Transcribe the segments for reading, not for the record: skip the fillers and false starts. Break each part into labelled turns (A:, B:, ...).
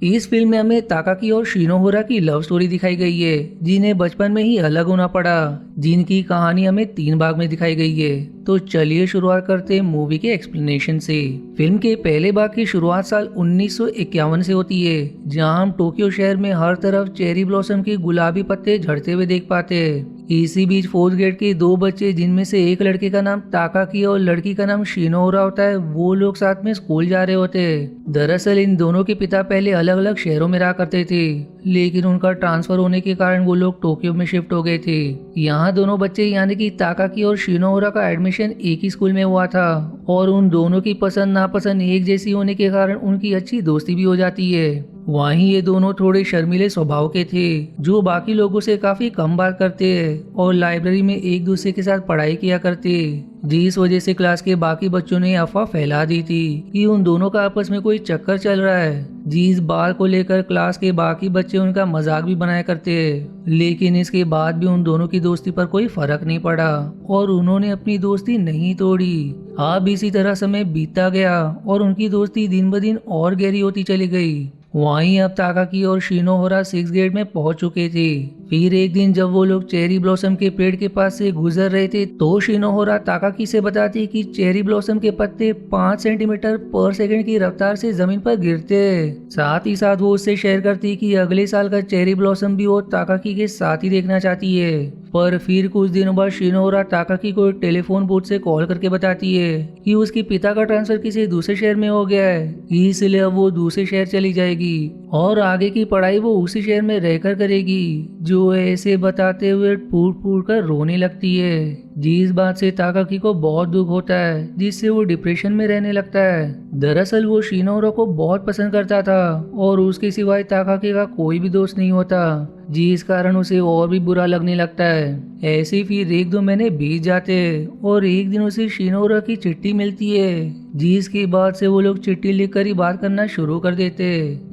A: इस फिल्म में हमें ताकाकी और शिनोहोरा की लव स्टोरी दिखाई गई है, जिन्हें बचपन में ही अलग होना पड़ा, जिनकी कहानी हमें 3 भाग में दिखाई गई है। तो चलिए शुरुआत करते हैं मूवी के एक्सप्लेनेशन से। फिल्म के पहले भाग की शुरुआत साल 1951 से होती है, जहां हम टोक्यो शहर में हर तरफ चेरी ब्लॉसम के गुलाबी पत्ते झड़ते हुए देख पाते हैं। इसी बीच फोर्थ ग्रेड के 2 बच्चे, जिनमें से एक लड़के का नाम ताकाकी और लड़की का नाम शिनोहोरा होता है, वो लोग साथ में स्कूल जा रहे होते हैं। दरअसल इन दोनों के पिता पहले अलग अलग शहरों में रहा करते थे, लेकिन उनका ट्रांसफर होने के कारण वो लोग टोक्यो में शिफ्ट हो गए थे। यहाँ दोनों बच्चे यानी कि ताकाकी और शिनोहोरा का एडमिशन एक ही स्कूल में हुआ था, और उन दोनों की पसंद नापसंद एक जैसी होने के कारण उनकी अच्छी दोस्ती भी हो जाती है। वहीं ये दोनों थोड़े शर्मीले स्वभाव के थे, जो बाकी लोगों से काफी कम बात करते हैं और लाइब्रेरी में एक दूसरे के साथ पढ़ाई किया करते, जिस वजह से क्लास के बाकी बच्चों ने अफवाह फैला दी थी कि उन दोनों का आपस में कोई चक्कर चल रहा है, जिस बात को लेकर क्लास के बाकी बच्चे उनका मजाक भी बनाया करते हैं। लेकिन इसके बाद भी उन दोनों की दोस्ती पर कोई फर्क नहीं पड़ा और उन्होंने अपनी दोस्ती नहीं तोड़ी। अब इसी तरह समय बीतता गया और उनकी दोस्ती दिन ब दिन और गहरी होती चली गई। वहीं अब ताकाकी और शिनोहोरा 6th ग्रेड में पहुंच चुके थे। फिर एक दिन जब वो लोग चेरी ब्लॉसम के पेड़ के पास से गुजर रहे थे, तो शिनोहोरा ताकाकी से बताती कि चेरी ब्लॉसम के पत्ते 5 सेंटीमीटर पर सेकंड की रफ्तार से जमीन पर गिरते हैं। साथ ही साथ वो उससे शेयर करती कि अगले साल का चेरी ब्लॉसम भी वो ताकाकी के साथ ही देखना चाहती है। पर फिर कुछ दिनों बाद शिनोहोरा ताकाकी को टेलीफोन बूथ से कॉल करके बताती है कि उसके पिता का ट्रांसफर किसी दूसरे शहर में हो गया है, इसलिए अब वो दूसरे शहर चली जाएगी और आगे की पढ़ाई वो उसी शहर में रहकर करेगी। जो ऐसे बताते हुए फूट फूट कर रोने लगती है, जिस बात से ताकाकी को बहुत दुख होता है, जिससे वो डिप्रेशन में रहने लगता है। दरअसल वो शिनोहोरा को बहुत पसंद करता था और उसके सिवाय ताकाकी का कोई भी दोस्त नहीं होता, जिस कारण उसे और भी बुरा लगने लगता है। ऐसे ही फिर 1-2 महीने बीत जाते और एक दिन उसे शिनोहोरा की चिट्ठी मिलती है, जिसके बाद से वो लोग चिट्ठी लिखकर ही बात करना शुरू कर देते।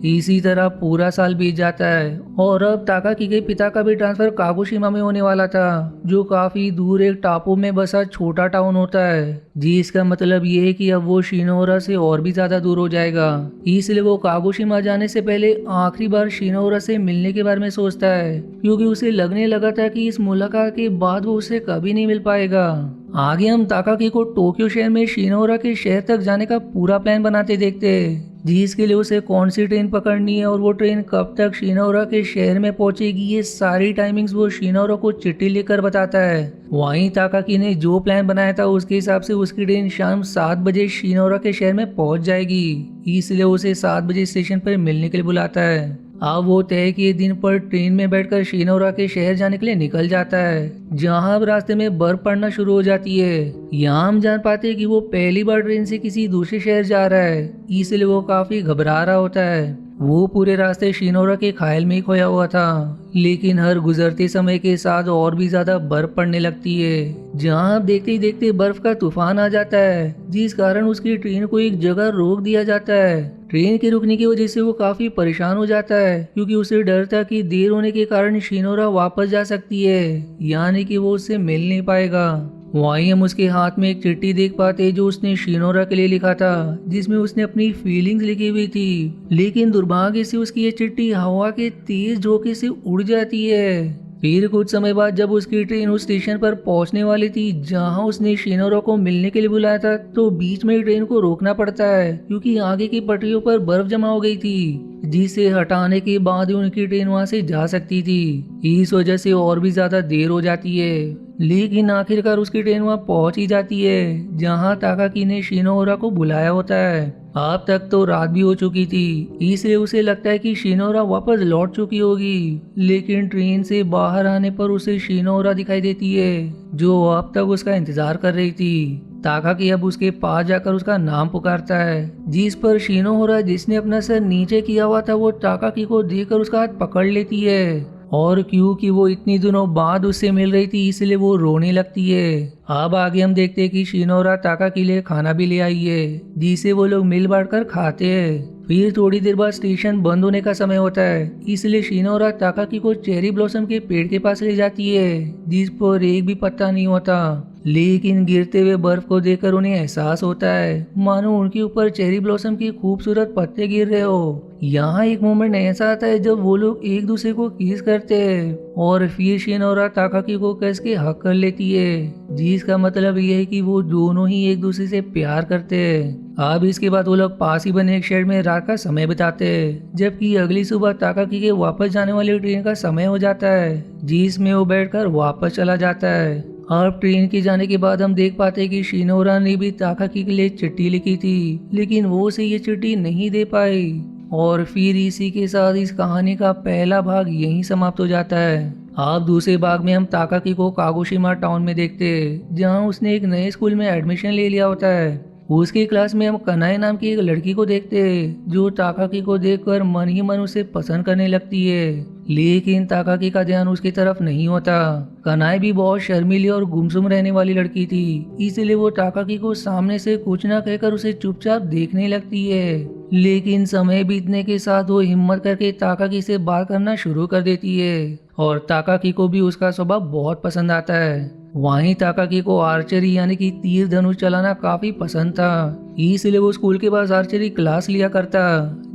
A: इसी तरह पूरा साल बीत जाता है और अब ताकाकी के पिता का भी ट्रांसफर कागोशिमा में होने वाला था, जो काफी दूर एक टापू में बसा छोटा टाउन होता है, जिसका मतलब ये है कि अब वो शिनोहोरा से और भी ज्यादा दूर हो जाएगा। इसलिए वो कागोशिमा जाने से पहले आखिरी बार शिनोहोरा से मिलने के बारे में सोचता है, क्योंकि उसे लगने लगा था कि इस मुलाकात के बाद वो उसे कभी नहीं मिल पाएगा। आगे हम ताकाकी को टोक्यो शहर में शिनोहोरा के शहर तक जाने का पूरा प्लान बनाते देखते हैं, जिसके लिए उसे कौन सी ट्रेन पकड़नी है और वो ट्रेन कब तक शिनोहोरा के शहर में पहुंचेगी, ये सारी टाइमिंग्स वो शिनोहोरा को चिट्ठी लिखकर बताता है। वहीं ताकाकी ने जो प्लान बनाया था उसके हिसाब से उसकी ट्रेन शाम 7 बजे शिनोहोरा के शहर में पहुंच जाएगी, इसलिए उसे 7 बजे स्टेशन पर मिलने के लिए बुलाता है। अब वो तय किए दिन पर ट्रेन में बैठकर शिनोहोरा के शहर जाने के लिए निकल जाता है, जहां अब रास्ते में बर्फ पड़ना शुरू हो जाती है। यहाँ हम जान पाते हैं कि वो पहली बार ट्रेन से किसी दूसरे शहर जा रहा है, इसलिए वो काफी घबरा रहा होता है। वो पूरे रास्ते शिनोहोरा के ख्याल में ही खोया हुआ था, लेकिन हर गुजरते समय के साथ और भी ज्यादा बर्फ पड़ने लगती है, जहां अब देखते ही देखते बर्फ का तूफान आ जाता है, जिस कारण उसकी ट्रेन को एक जगह रोक दिया जाता है। ट्रेन के रुकने की वजह से वो काफी परेशान हो जाता है, क्योंकि उसे डर था कि देर होने के कारण शिनोहोरा वापस जा सकती है, यानी कि वो उससे मिल नहीं पाएगा। वहीं हम उसके हाथ में एक चिट्ठी देख पाते जो उसने शिनोहोरा के लिए लिखा था, जिसमें उसने अपनी फीलिंग्स लिखी हुई थी। लेकिन दुर्भाग्य से उसकी ये चिट्ठी हवा के तेज झोंके से उड़ जाती है। फिर कुछ समय बाद जब उसकी ट्रेन उस स्टेशन पर पहुंचने वाली थी जहां उसने शिनोहोरा को मिलने के लिए बुलाया था, तो बीच में ट्रेन को रोकना पड़ता है, क्योंकि आगे की पटरियों पर बर्फ जमा हो गई थी, जिसे हटाने के बाद ही उनकी ट्रेन वहां से जा सकती थी। इस वजह से और भी ज्यादा देर हो जाती है, लेकिन आखिरकार उसकी ट्रेन वहां पहुंच ही जाती है, जहां ताकाकी ने शिनोहोरा को बुलाया होता है। अब तक तो रात भी हो चुकी थी, इसलिए उसे लगता है कि शिनोहोरा वापस लौट चुकी होगी, लेकिन ट्रेन से बाहर आने पर उसे शिनोहोरा दिखाई देती है, जो अब तक उसका इंतजार कर रही थी। ताकाकी अब उसके पास जाकर उसका नाम पुकारता है, जिस पर शिनोहोरा, जिसने अपना सर नीचे किया हुआ था, वो ताकाकी को देखकर उसका हाथ पकड़ लेती है, और क्योंकि वो इतनी दिनों बाद उससे मिल रही थी इसलिए वो रोने लगती है। अब आगे हम देखते हैं कि शिनोहोरा ताकाकी के लिए खाना भी ले आई है, जिसे वो लोग मिल बांट कर खाते हैं। फिर थोड़ी देर बाद स्टेशन बंद होने का समय होता है, इसलिए शिनोहोरा ताकाकी को चेरी ब्लॉसम के पेड़ के पास ले जाती है, जिस पर एक भी पत्ता नहीं होता। लेकिन गिरते हुए बर्फ को देखकर उन्हें एहसास होता है मानो उनके ऊपर चेरी ब्लॉसम की खूबसूरत पत्ते गिर रहे हो। यहाँ एक मोमेंट ऐसा आता है जब वो लोग एक दूसरे को किस करते हैं और फिर शिनोरा ताकाकी को कस के हक कर लेती है, जिसका मतलब ये है कि वो दोनों ही एक दूसरे से प्यार करते हैं। अब इसके बाद वो लोग पास ही बने एक शेड में रात का समय बिताते हैं, जबकि अगली सुबह ताकाकी के वापस जाने वाली ट्रेन का समय हो जाता है, जिसमें वो बैठकर वापस चला जाता है। अब ट्रेन के जाने के बाद हम देख पाते हैं कि शिनोरा ने भी ताकाकी के लिए चिट्ठी लिखी थी, लेकिन वो उसे ये चिट्ठी नहीं दे पाई। और फिर इसी के साथ इस कहानी का पहला भाग यहीं समाप्त हो जाता है। अब दूसरे भाग में हम ताकाकी को कागोशिमा टाउन में देखते हैं, जहां उसने एक नए स्कूल में एडमिशन ले लिया होता है। उसकी क्लास में हम कनाए नाम की एक लड़की को देखते हैं, जो ताकाकी को देखकर मन ही मन उसे पसंद करने लगती है। लेकिन ताकाकी का ध्यान उसकी तरफ नहीं होता। कनाए भी बहुत शर्मीली और गुमसुम रहने वाली लड़की थी, इसलिए वो ताकाकी को सामने से कुछ न कहकर उसे चुपचाप देखने लगती है। लेकिन समय बीतने के साथ वो हिम्मत करके ताकाकी से बात करना शुरू कर देती है और ताकाकी को भी उसका स्वभाव बहुत पसंद आता है। वहीं ताकाकी को आर्चरी यानी कि तीर धनुष चलाना काफी पसंद था, इसलिए वो स्कूल के पास आर्चरी क्लास लिया करता,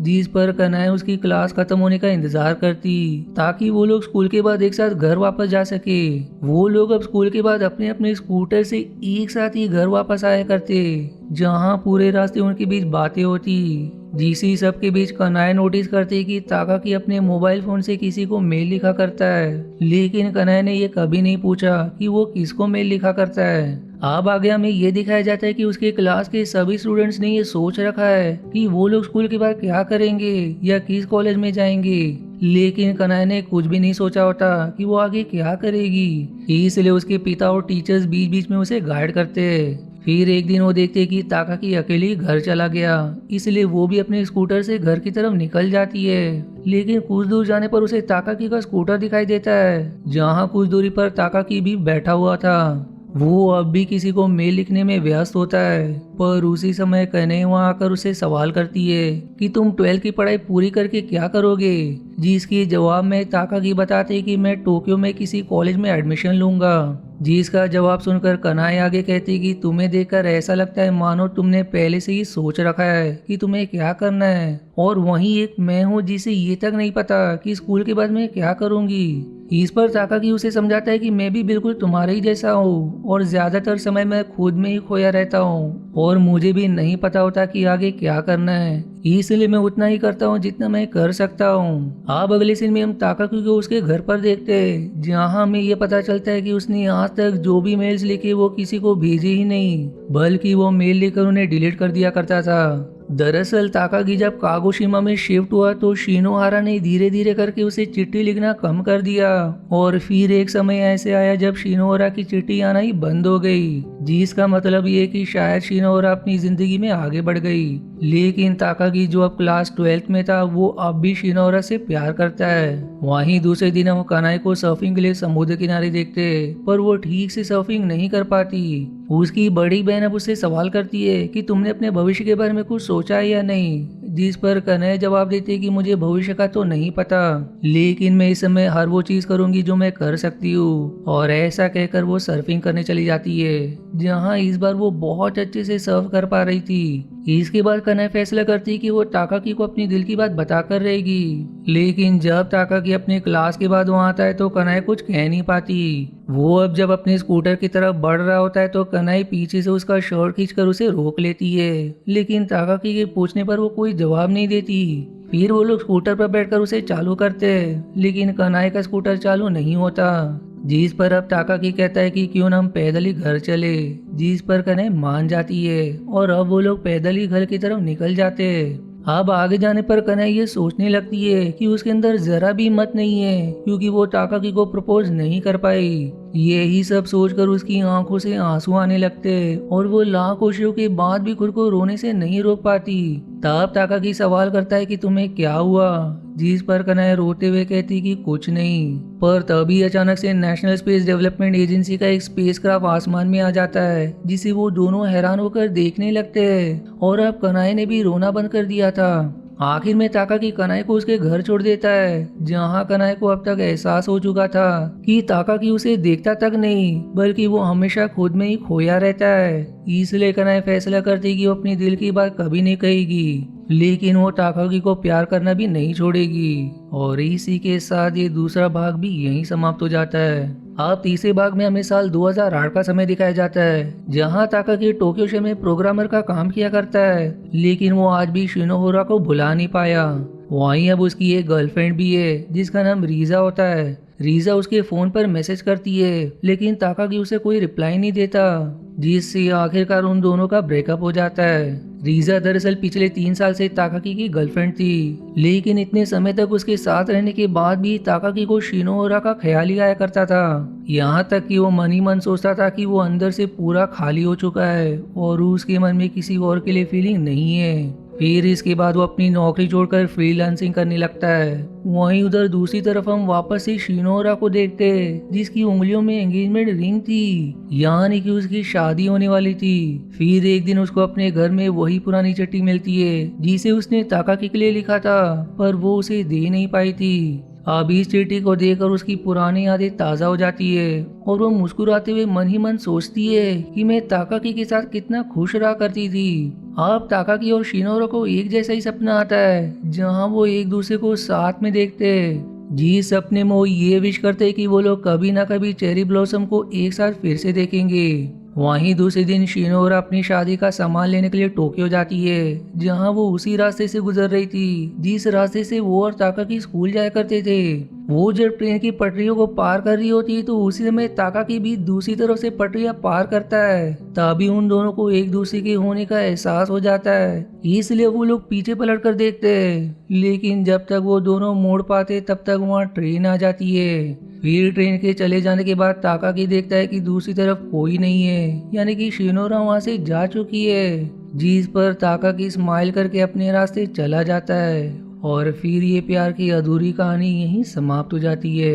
A: जिस पर कनाए उसकी क्लास खत्म होने का इंतजार करती ताकि वो लोग स्कूल के बाद एक साथ घर वापस जा सके। वो लोग अब स्कूल के बाद अपने अपने स्कूटर से एक साथ ही घर वापस आया करते, जहाँ पूरे रास्ते उनके बीच बातें होती। जिसी सब के बीच कनाए नोटिस करते कि ताकाकी अपने मोबाइल फोन से किसी को मेल लिखा करता है, लेकिन कनाए ने ये कभी नहीं पूछा कि वो किसको मेल लिखा करता है। अब आगे हमें ये दिखाया जाता है कि उसके क्लास के सभी स्टूडेंट्स ने ये सोच रखा है कि वो लोग स्कूल के बाद क्या करेंगे या किस कॉलेज में जाएंगे, लेकिन कनाए ने कुछ भी नहीं सोचा होता कि वो आगे क्या करेगी। इसलिए उसके पिता और टीचर्स बीच बीच में उसे गाइड करते हैं। फिर एक दिन वो देखते कि ताकाकी अकेले घर चला गया, इसलिए वो भी अपने स्कूटर से घर की तरफ निकल जाती है। लेकिन कुछ दूर जाने पर उसे ताकाकी का स्कूटर दिखाई देता है, जहाँ कुछ दूरी पर ताकाकी भी बैठा हुआ था। वो अब भी किसी को मेल लिखने में व्यस्त होता है, पर उसी समय कने वहाँ आकर उसे सवाल करती है कि तुम 12th की पढ़ाई पूरी करके क्या करोगे, जिसके जवाब में ताकाकी बताते कि मैं टोक्यो में किसी कॉलेज में एडमिशन लूंगा। जिसका जवाब सुनकर कनाए आगे कहती कि तुम्हें देखकर ऐसा लगता है मानो तुमने पहले से ही सोच रखा है कि तुम्हें क्या करना है, और वहीं एक मैं हूँ जिसे ये तक नहीं पता कि स्कूल के बाद मैं क्या करूँगी। इस पर ताकाकी उसे समझाता है कि मैं भी बिल्कुल तुम्हारे ही जैसा हूँ और ज्यादातर समय मैं खुद में ही खोया रहता हूँ और मुझे भी नहीं पता होता कि आगे क्या करना है, इसलिए मैं उतना ही करता हूँ जितना मैं कर सकता हूँ। अब अगले सीन में हम ताकाकी को उसके घर पर देखते हैं, जहाँ हमें ये पता चलता है कि उसने आज तक जो भी मेल्स लिखे वो किसी को भेजे ही नहीं, बल्कि वो मेल लेकर उन्हें डिलीट कर दिया करता था। दरअसल ताकाकी जब कागोशिमा में शिफ्ट हुआ तो शिनोहारा ने धीरे धीरे करके उसे चिट्ठी लिखना कम कर दिया, और फिर एक समय ऐसे आया जब शिनोहारा की चिट्ठी आना ही बंद हो गई, जिसका मतलब ये कि शायद शिनोहारा अपनी जिंदगी में आगे बढ़ गई। लेकिन ताकाकी जो अब क्लास 12th में था वो अब भी शिनोहारा से प्यार करता है। वहीं दूसरे दिन हम कनाए को सर्फिंग के लिए समुद्र किनारे देखते, पर वो ठीक से सर्फिंग नहीं कर पाती। उसकी बड़ी बहन अब उससे सवाल करती है कि तुमने अपने भविष्य के बारे में कुछ सोचा है या नहीं, जिस पर कन्हैया जवाब देती है कि मुझे भविष्य का तो नहीं पता, लेकिन मैं इस समय हर वो चीज करूंगी जो मैं कर सकती हूँ। और ऐसा कहकर वो सर्फिंग करने चली जाती है, जहाँ इस बार वो बहुत अच्छे से सर्व कर पा रही थी। इसके बाद कन्हैया फैसला करती कि वो ताकाकी को अपनी दिल की बात बताकर रहेगी, लेकिन जब ताकाकी अपने क्लास के बाद वहाँ आता है तो कन्हैया कुछ कह नहीं पाती। वो अब जब अपने स्कूटर की तरफ बढ़ रहा होता है तो कन्हैया पीछे से उसका शर्ट खींचकर उसे रोक लेती है, लेकिन ताकाकी के पूछने पर वो कोई जवाब नहीं देती। फिर वो लोग स्कूटर पर बैठकर उसे चालू करते हैं, लेकिन कन्हैया का स्कूटर चालू नहीं होता, जिस पर अब ताकाकी कहता है कि क्यों न हम पैदल ही घर चले, जिस पर कन्हैया मान जाती है और अब वो लोग पैदल ही घर की तरफ निकल जाते हैं। अब आगे जाने पर कन्हैया ये सोचने लगती है कि उसके अंदर जरा भी हिम्मत नहीं है, क्योंकि वो ताकाकी को प्रपोज नहीं कर पाई। यही सब सोचकर उसकी आंखों से आंसू आने लगते और वो लाख कोशिशों के बाद भी खुद को रोने से नहीं रोक पाती। तब ताकाकी सवाल करता है कि तुम्हें क्या हुआ, जिस पर कन्हैया रोते हुए कहती कि कुछ नहीं। पर तभी अचानक से नेशनल स्पेस डेवलपमेंट एजेंसी का एक स्पेसक्राफ्ट आसमान में आ जाता है, जिसे वो दोनों हैरान होकर देखने लगते हैं। और अब कन्हैया ने भी रोना बंद कर दिया था। आखिर में ताकाकी कनाई को उसके घर छोड़ देता है, जहाँ कनाई को अब तक एहसास हो चुका था कि ताकाकी उसे देखता तक नहीं बल्कि वो हमेशा खुद में ही खोया रहता है। इसलिए कनाई फैसला करती कि वो अपनी दिल की बात कभी नहीं कहेगी, लेकिन वो ताकाकी को प्यार करना भी नहीं छोड़ेगी। और इसी के साथ ये दूसरा भाग भी यहीं समाप्त हो जाता है। अब तीसरे भाग में हमें साल 2008 का समय दिखाया जाता है, जहां ताकाकी टोक्यो शहर में प्रोग्रामर का काम किया करता है, लेकिन वो आज भी शिनोहोरा को भुला नहीं पाया। वहीं अब उसकी एक गर्लफ्रेंड भी है जिसका नाम रीजा होता है। रीजा उसके फोन पर मैसेज करती है, लेकिन ताकाकी उसे कोई रिप्लाई नहीं देता, जिससे आखिरकार उन दोनों का ब्रेकअप हो जाता है। रीजा दरअसल पिछले 3 साल से ताकाकी की गर्लफ्रेंड थी, लेकिन इतने समय तक उसके साथ रहने के बाद भी ताकाकी को शिनोहोरा का ख्याल ही आया करता था। यहाँ तक कि वो मन ही मन सोचता था कि वो अंदर से पूरा खाली हो चुका है और उसके मन में किसी और के लिए फीलिंग नहीं है। फिर इसके बाद वो अपनी नौकरी छोड़कर फ्रीलांसिंग करने लगता है। वहीं उधर दूसरी तरफ हम वापस से शिनोहोरा को देखते हैं, जिसकी उंगलियों में एंगेजमेंट रिंग थी, यानी कि उसकी शादी होने वाली थी। फिर एक दिन उसको अपने घर में वही पुरानी चिट्ठी मिलती है जिसे उसने ताकाकी के लिए लिखा था, पर वो उसे दे नहीं पाई थी। अब इस चिट्ठी को देखकर उसकी पुरानी यादें ताज़ा हो जाती है और वो मुस्कुराते हुए मन ही मन सोचती है कि मैं ताकाकी के साथ कितना खुश रहा करती थी। अब ताकाकी और शिनोहोरा को एक जैसा ही सपना आता है, जहां वो एक दूसरे को साथ में देखते हैं। जिस सपने में वो ये विश करते हैं कि वो लोग कभी ना कभी चेरी ब्लॉसम को एक साथ फिर से देखेंगे। वहीं दूसरे दिन शिनोहोरा अपनी शादी का सामान लेने के लिए टोक्यो जाती है, जहां वो उसी रास्ते से गुजर रही थी जिस रास्ते से वो और ताकाकी स्कूल जाया करते थे। वो जब ट्रेन की पटरियों को पार कर रही होती है तो उसी समय ताकाकी भी दूसरी तरफ से पटरियां पार करता है। तभी उन दोनों को एक दूसरे के होने का एहसास हो जाता है, इसलिए वो लोग पीछे पलट कर देखते हैं, लेकिन जब तक वो दोनों मोड़ पाते तब तक वहाँ ट्रेन आ जाती है। फिर ट्रेन के चले जाने के बाद ताकाकी देखता है कि दूसरी तरफ कोई नहीं है, यानी कि शिनोहोरा वहाँ से जा चुकी है, जिस पर ताकाकी स्माइल करके अपने रास्ते चला जाता है। और फिर ये प्यार की अधूरी कहानी यहीं समाप्त हो जाती है।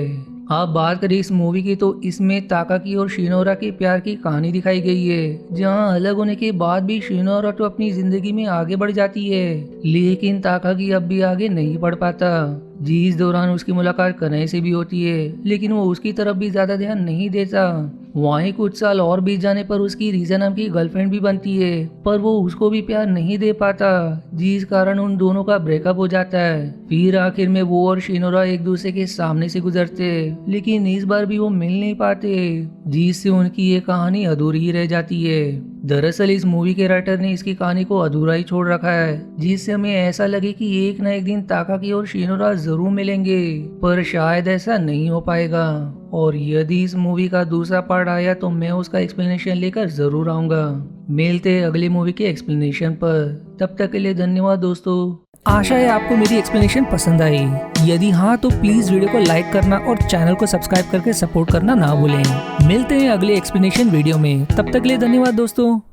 A: अब बात करें इस मूवी की तो इसमें ताकाकी और शिनोहोरा के प्यार की कहानी दिखाई गई है, जहां अलग होने के बाद भी शिनोहोरा तो अपनी जिंदगी में आगे बढ़ जाती है, लेकिन ताकाकी अब भी आगे नहीं बढ़ पाता। जिस दौरान उसकी मुलाकात कनाई से भी होती है, लेकिन वो उसकी तरफ भी ज्यादा ध्यान नहीं देता। वहीं कुछ साल और बीत जाने पर उसकी रीजा नाम की गर्लफ्रेंड भी बनती है, पर वो उसको भी प्यार नहीं दे पाता, जिस कारण उन दोनों का ब्रेकअप हो जाता है। फिर आखिर में वो और शिनोहोरा एक दूसरे के सामने से गुजरते, लेकिन इस बार भी वो मिल नहीं पाते, जिससे उनकी ये कहानी अधूरी ही रह जाती है। दरअसल इस मूवी के राइटर ने इसकी कहानी को अधूरा ही छोड़ रखा है, जिससे हमें ऐसा लगे कि एक न एक दिन ताकाकी और शिनोहोरा जरूर मिलेंगे, पर शायद ऐसा नहीं हो पाएगा। और यदि इस मूवी का दूसरा पार्ट आया तो मैं उसका एक्सप्लेनेशन लेकर जरूर आऊंगा। मिलते हैं अगली मूवी के एक्सप्लेनेशन पर, तब तक के लिए धन्यवाद दोस्तों। आशा है आपको मेरी एक्सप्लेनेशन पसंद आई। यदि हाँ तो प्लीज वीडियो को लाइक करना और चैनल को सब्सक्राइब करके सपोर्ट करना ना भूलें। मिलते हैं अगले एक्सप्लेनेशन वीडियो में, तब तक के लिए धन्यवाद दोस्तों।